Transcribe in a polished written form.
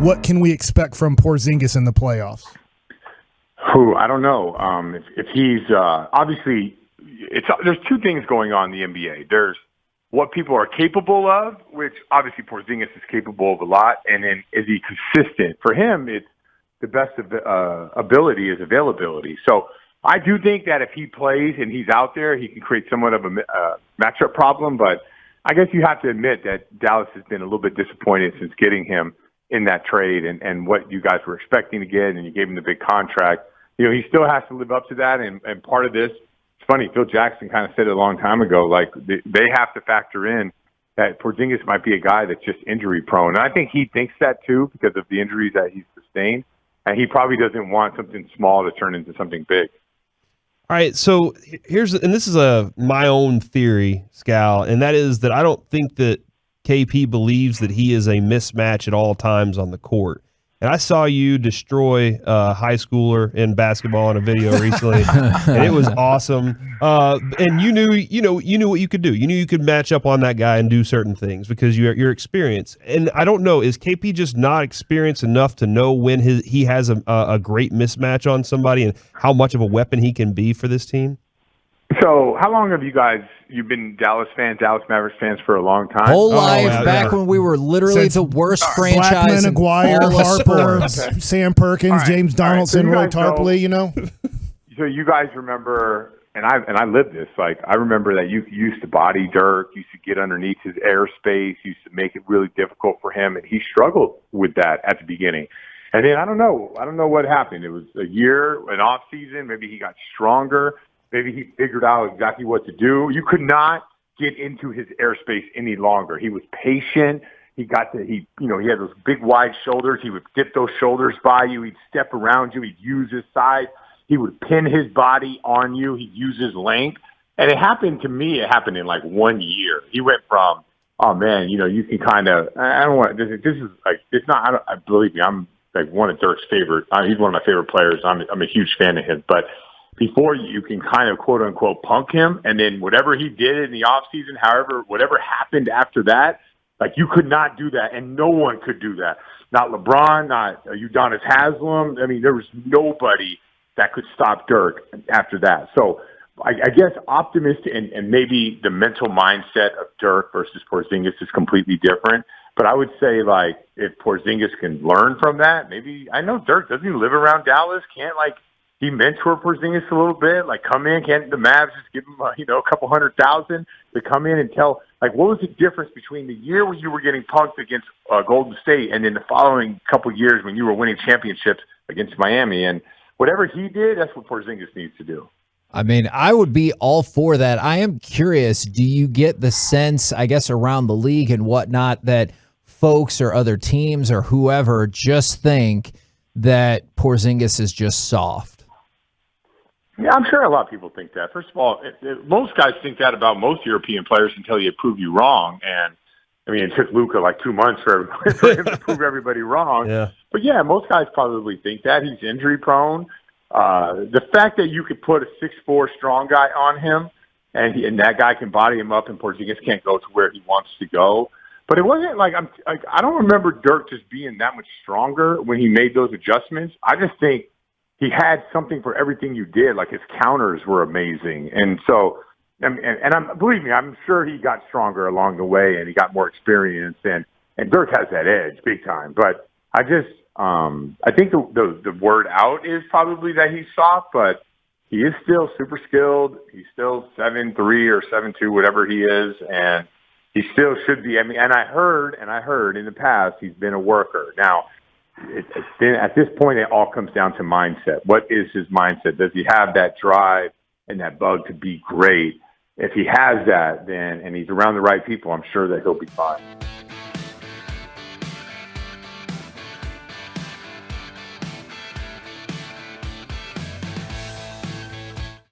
what can we expect from Porzingis in the playoffs? I don't know. If he's obviously, there's two things going on in the NBA. There's what people are capable of, which obviously Porzingis is capable of a lot, and then is he consistent? For him, it's the best ability is availability. So I do think that if he plays and he's out there, he can create somewhat of a matchup problem. But I guess you have to admit that Dallas has been a little bit disappointed since getting him in that trade and what you guys were expecting to get, and you gave him the big contract. He still has to live up to that, and part of this, it's funny, Phil Jackson kind of said it a long time ago, like they have to factor in that Porzingis might be a guy that's just injury prone. And I think he thinks that too because of the injuries that he's sustained, and he probably doesn't want something small to turn into something big. All right, so this is my own theory, Scal, and that is that I don't think that KP believes that he is a mismatch at all times on the court. And I saw you destroy a high schooler in basketball in a video recently, and it was awesome. And you knew what you could do. You knew you could match up on that guy and do certain things because your experience. And I don't know, is KP just not experienced enough to know when he has a great mismatch on somebody and how much of a weapon he can be for this team? So how long have you've been Dallas Mavericks fans for a long time? Whole life, back when we were literally the worst franchise in Blackman, Aguirre, Harper, sports. Sam Perkins, Right. James Donaldson, Roy Tarpley, So you guys remember, and I lived this, like I remember that you used to body Dirk, used to get underneath his airspace, used to make it really difficult for him, and he struggled with that at the beginning. And then I don't know what happened. It was a year, an off season, maybe he got stronger. Maybe he figured out exactly what to do. You could not get into his airspace any longer. He was patient. He had those big wide shoulders. He would dip those shoulders by you. He'd step around you. He'd use his size. He would pin his body on you. He'd use his length. And it happened to me. It happened in like 1 year. He went from, oh man, you can kind of, I don't want, this is like, it's not, believe me, I'm like one of Dirk's favorite. He's one of my favorite players. I'm a huge fan of his, but before you can kind of quote unquote punk him, and then whatever he did in the offseason, whatever happened after that, like you could not do that, and no one could do that. Not LeBron, not Udonis Haslem. I mean, there was nobody that could stop Dirk after that. So I guess optimistic and maybe the mental mindset of Dirk versus Porzingis is completely different. But I would say, like, if Porzingis can learn from that, maybe, I know Dirk, doesn't he live around Dallas? Can't, like, he mentor Porzingis a little bit, like come in, can't the Mavs just give him, a couple $100,000 to come in and tell, like, what was the difference between the year when you were getting punked against Golden State and then the following couple years when you were winning championships against Miami? And whatever he did, that's what Porzingis needs to do. I mean, I would be all for that. I am curious, do you get the sense, I guess, around the league and whatnot, that folks or other teams or whoever just think that Porzingis is just soft? Yeah, I'm sure a lot of people think that. First of all, most guys think that about most European players until you prove you wrong. And, I mean, it took Luka like 2 months for him to prove everybody wrong. Yeah. But, yeah, most guys probably think that. He's injury prone. The fact that you could put a 6'4" strong guy on him and that guy can body him up and Porzingis can't go to where he wants to go. But it wasn't like I don't remember Dirk just being that much stronger when he made those adjustments. I just think he had something for everything you did. Like his counters were amazing. And so, believe me, I'm sure he got stronger along the way and he got more experience and Dirk has that edge big time. But I think the word out is probably that he's soft, but he is still super skilled. He's still 7'3" or 7'2", whatever he is. And he still should be. I mean, and I heard in the past, he's been a worker. Now, at this point, it all comes down to mindset. What is his mindset? Does he have that drive and that bug to be great? If he has that, then and he's around the right people, I'm sure that he'll be fine.